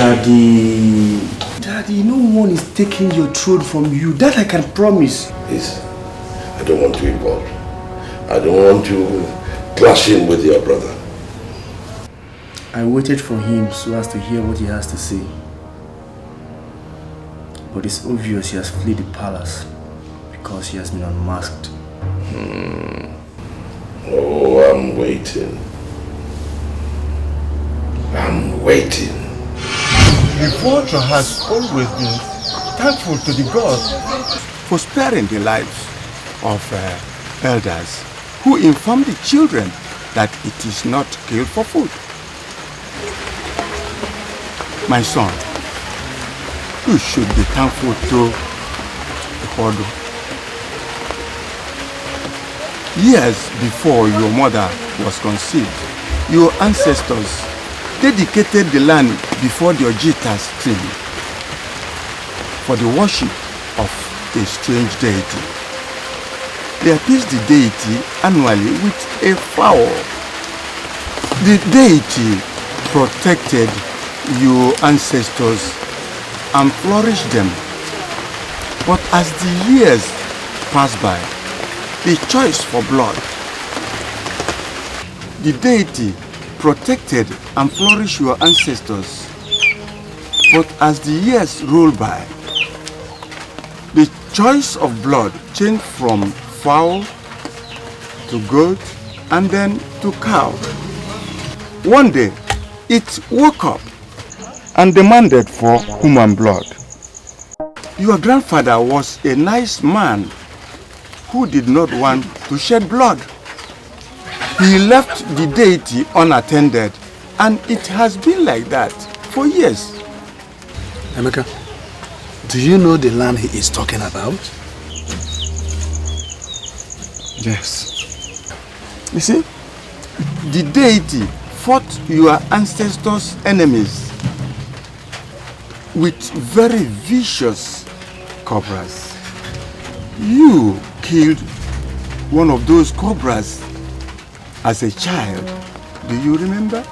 Daddy, no one is taking your throne from you. That I can promise. Please, I don't want to involve. I don't want to clash in with your brother. I waited for him so as to hear what he has to say. But it's obvious he has fled the palace because he has been unmasked. Oh, I'm waiting. waiting. The vulture has always been thankful to the gods for sparing the lives of elders who inform the children that it is not killed for food. My son, you should be thankful to the Hodo. Years before your mother was conceived, your ancestors dedicated the land before the Ojita stream for the worship of a strange deity. They appeased the deity annually with a fowl. The deity protected your ancestors and flourished them. But as the years passed by, the choice for blood, the deity protected and flourished your ancestors. But as the years rolled by, the choice of blood changed from fowl to goat and then to cow. One day, it woke up and demanded for human blood. Your grandfather was a nice man who did not want to shed blood. He left the deity unattended, and it has been like that for years. Emeka, do you know the land he is talking about? Yes. You see, the deity fought your ancestors' enemies with very vicious cobras. You killed one of those cobras as a child. Do you remember?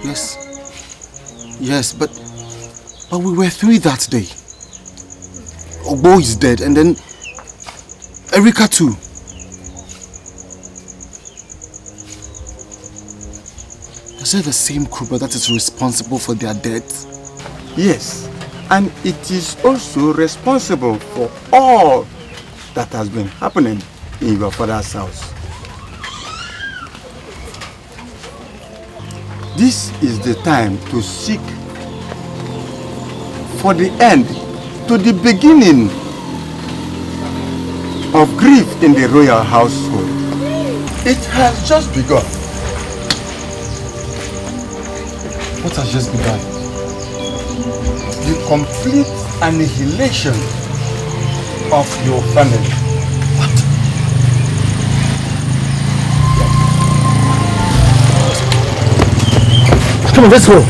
Yes. Yes, but we were three that day. Ogbo is dead, and then Erika too. Is it the same Cobra that is responsible for their deaths? Yes, and it is also responsible for all that has been happening in your father's house. This is the time to seek for the end to the beginning of grief in the royal household. It has just begun. What has just begun? The complete annihilation of your family. Come on, let's go.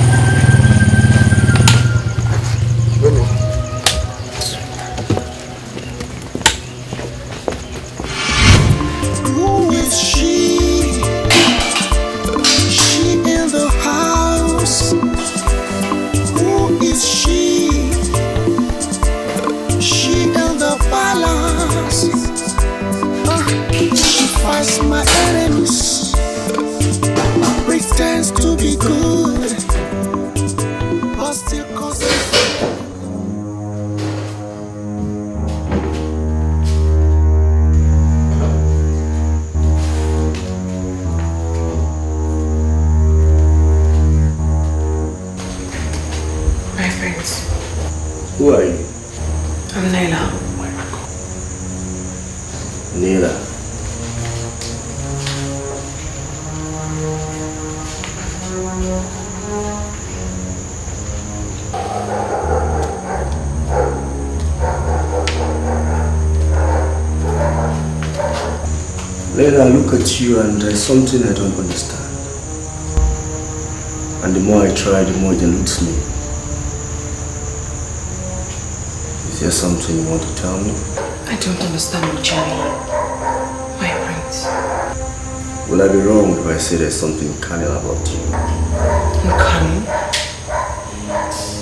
Who is she? She in the house. Who is she? She in the palace. She fights my enemies. Pretends to be good, but still causes. My friends, Who are you? I'm Naila. Naila. Later I look at you and there's something I don't understand. And the more I try, the more it eludes me. Is there something you want to tell me? I don't understand what you mean, my prince. Will I be wrong if I say there's something carnal about you? Carnal?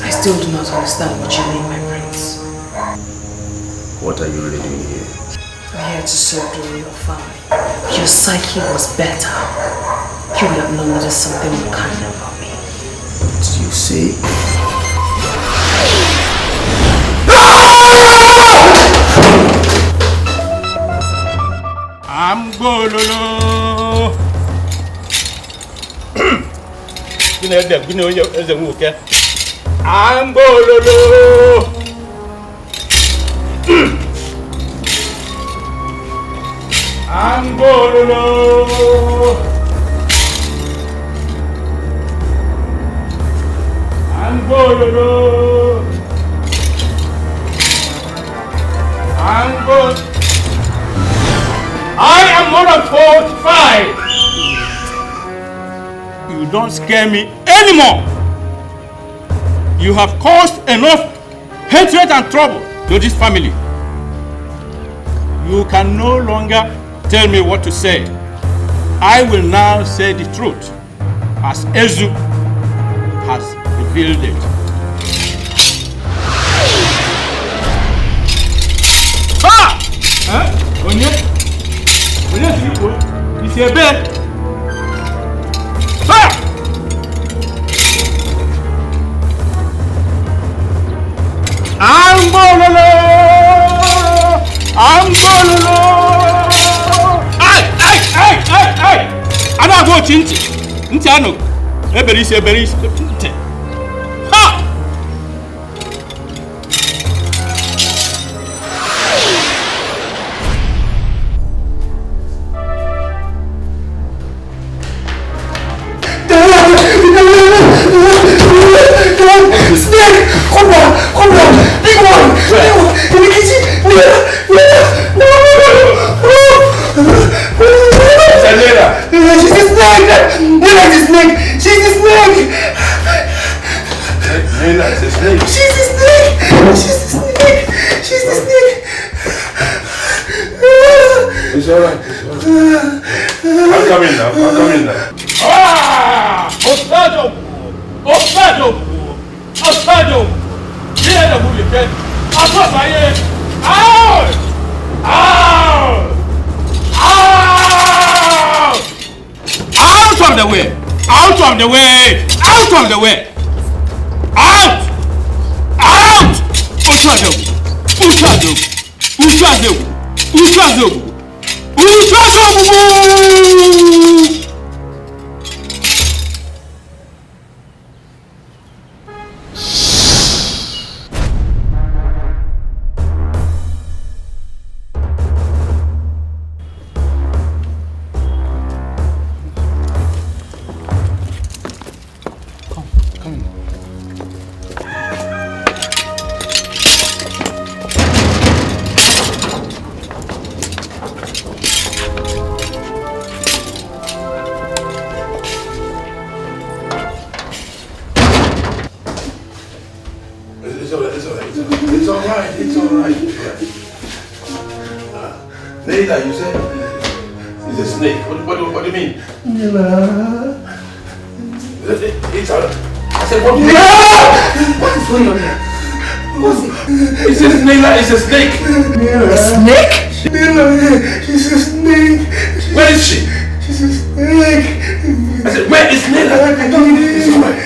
I still do not understand what you mean, my prince. What are you really doing here? I'm here to serve the royal family. If your psyche was better, you would have known that there's something unkind about me. What do you say? I'm Gololo. I am more than 45. You don't scare me anymore. You have caused enough hatred and trouble to this family. You can no longer tell me what to say. I will now say the truth, as Ezu has revealed it. Ha! Huh? Onye? It's a bed. Ha! Ambololo! Ay! I don't go chinchi. Ntiano. Eberis. Ha! Snake! Cobra! Big one! In the kitchen! No! She's the snake! Nela is the snake! She's the snake! Nela is the snake? She's the snake! It's alright. I'm coming now. Osado! Here the bullet. Out of the way! Usado! It's alright. Nela, you said it's a snake. What do you mean? Nela. It's alright. I said, what do you mean? What is going on here? What's it? It says Nela is a snake. Nela. A snake? Nela, she's a snake. Where is she? She's a snake. I said, where is Nela? It's alright.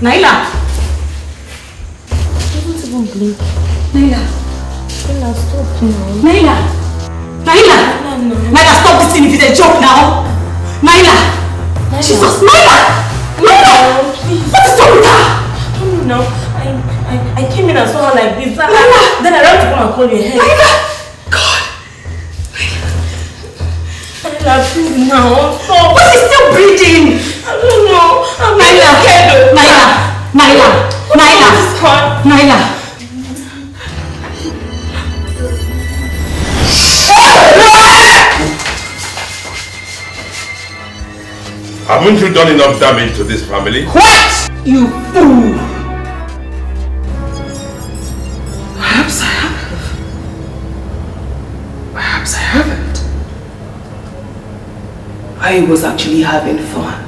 Naila! Don't even blink. Naila, stop now. Naila, stop this thing if it's a joke now! Naila! Jesus, Naila! Please. What is wrong with her? No, I came in and saw her like this. Then I ran to come and call your head. Naila! Please now, stop. But she's still breathing. I don't know. I'm Naila. Haven't you done enough damage to this family? What? You fool! Perhaps I have. Perhaps I haven't. I was actually having fun,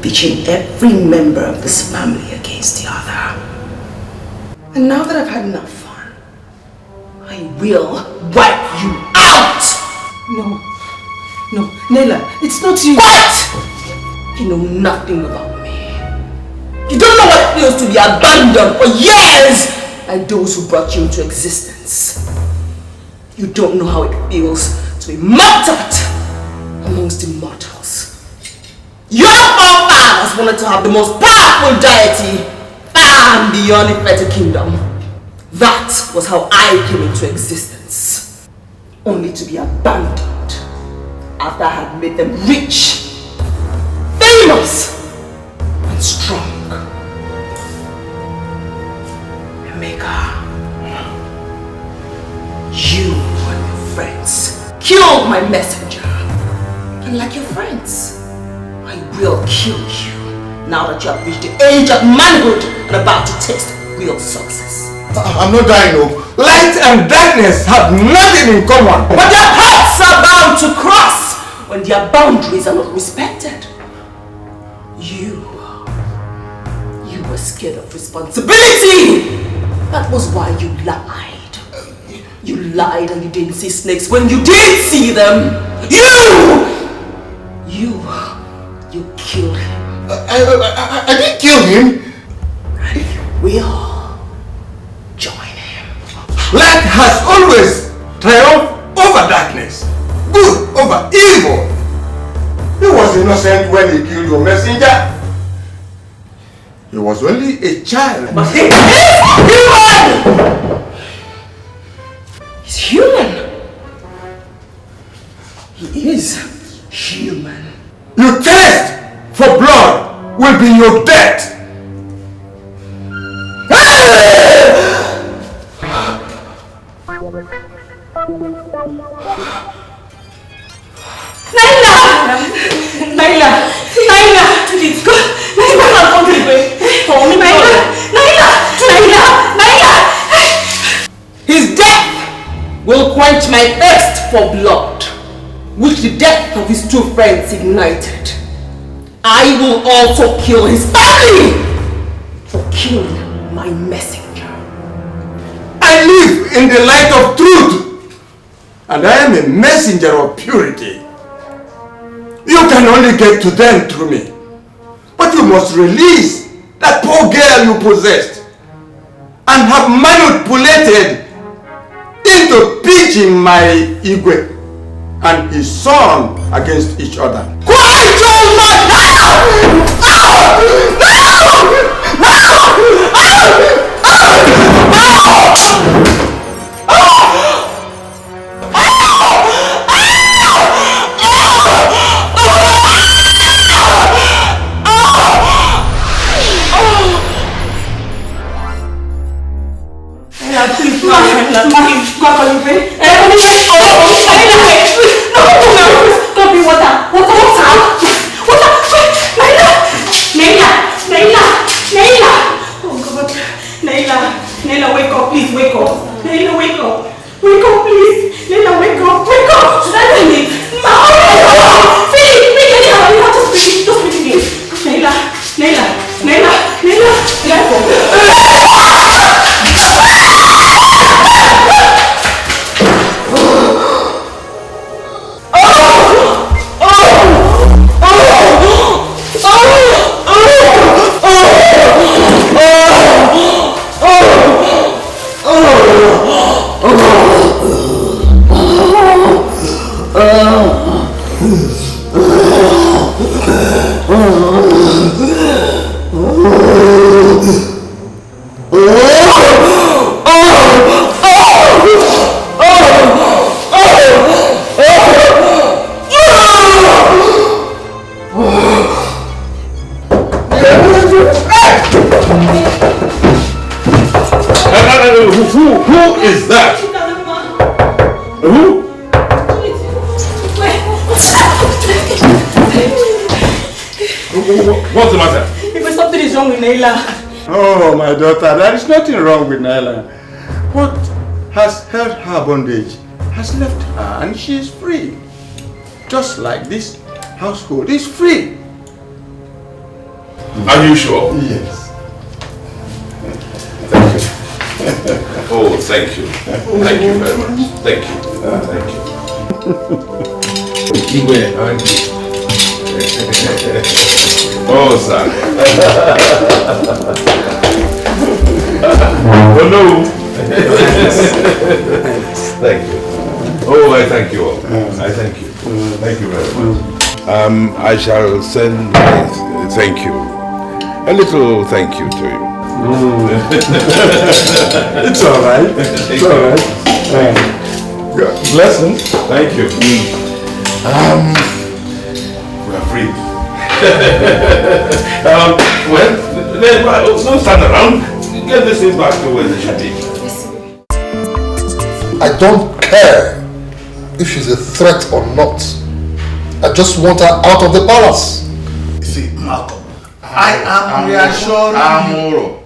pitching every member of this family against the other. And now that I've had enough fun, I will wipe you out! No, Nela, it's not you. What? You know nothing about me. You don't know what it feels to be abandoned for years by those who brought you into existence. You don't know how it feels to be mocked at amongst the mortals. Your forefathers wanted to have the most powerful deity far and beyond the Feta kingdom. That was how I came into existence. Only to be abandoned after I had made them rich, famous, and strong. Emeka, you and your friends killed my messenger. And like your friends, I will kill you now that you have reached the age of manhood and about to taste real success. I'm not dying, no. Light and darkness have nothing in common. But their paths are bound to cross when their boundaries are not respected. You were scared of responsibility. That was why you lied. You lied and you didn't see snakes when you did see them. You killed him. I didn't kill him. You will join him. Light has always triumphed over darkness. Good over evil. He was innocent when he killed your messenger. He was only a child. But he is human! He's human. He is human. Your thirst for blood will be your death. Naila! His death will quench my thirst for blood, which the death of his two friends ignited. I will also kill his family for killing my messenger. I live in the light of truth, and I am a messenger of purity. You can only get to them through me, but you must release that poor girl you possessed and have manipulated into pitching my Igwe and his son against each other. Quiet your mouth now! Who is that? Who? What's the matter? If something is wrong with Naila. Oh, my daughter, there is nothing wrong with Naila. What has held her bondage has left her and she is free. Just like this household is free. Are you sure? Yes. Thank you. Oh, thank you. Thank you very much. Thank you. Thank you. Igwe, Oh, sir. Oh, no. Thank you. Oh, I thank you all. I thank you. Thank you very much. I shall send my thank you. A little thank you to you. It's all right. It's all right. Blessing. Thank you. We are free. Well, don't stand around. Get this thing back to where they should be. I don't care if she's a threat or not. I just want her out of the palace. You see, Malcolm, I am reassuring you.